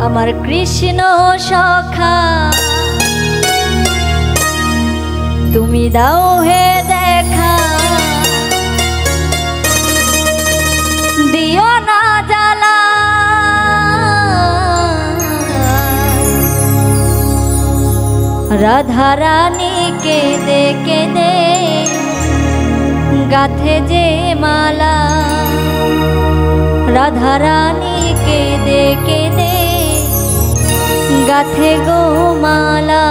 আমার কৃষ্ণ সখা তুমি দাও হে দেখা দিও না জ্বালা রাধা রানী কেঁদে কেঁদে গাথে যে মালা রাধা রানী কেঁদে কেঁদে গাথে গো মালা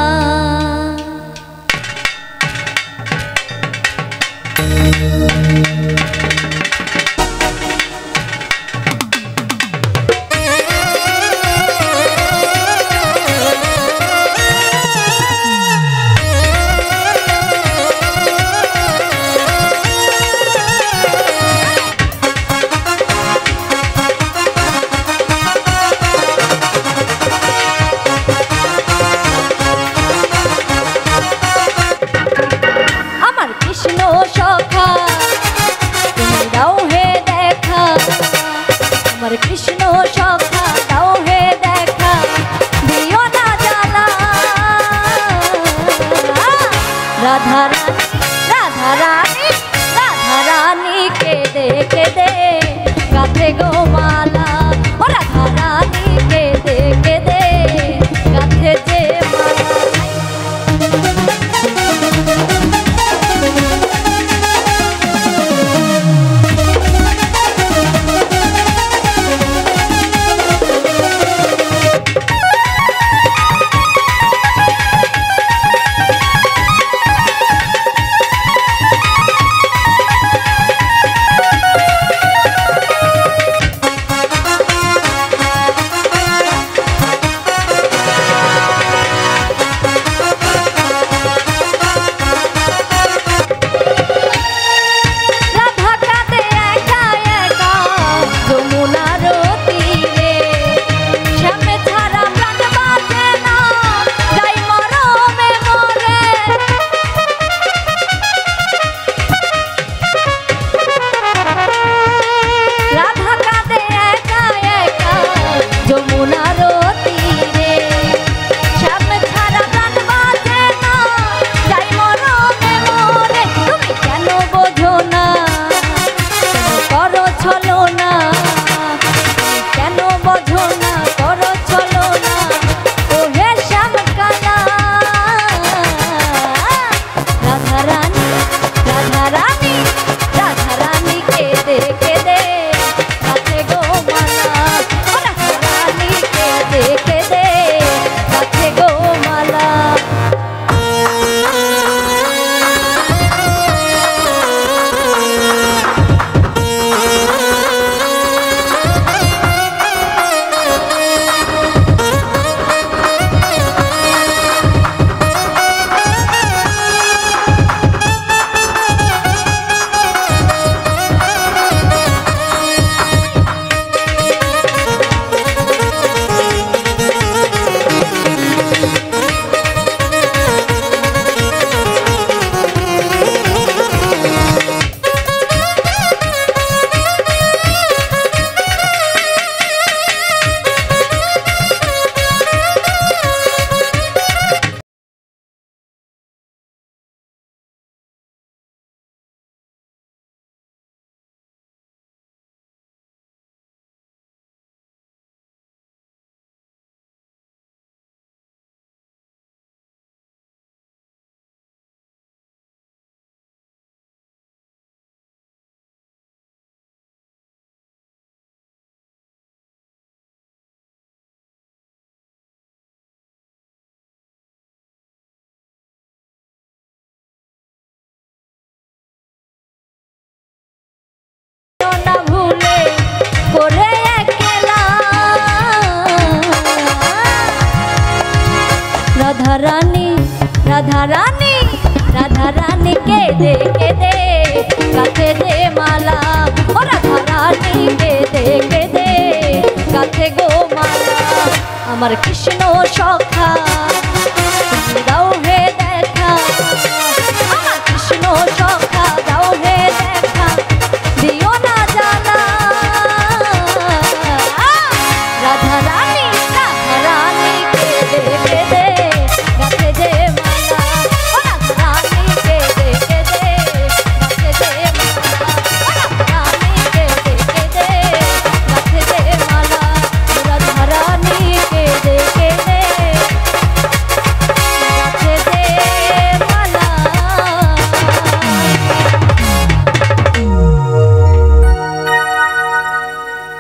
কৃষ্ণ সখা দাও হে দেখা দিও না জ্বালা রাধা রানী কেঁদে কেঁদে গাথে গো মালা ও রাধা রানী কেঁদে কেঁদে গাথে যে মালা राधा रानी केदे केदे गाथे दे माला ओ राधा रानी केदे केदे गाथे गो माला अमर कृष्ण सखा दाओ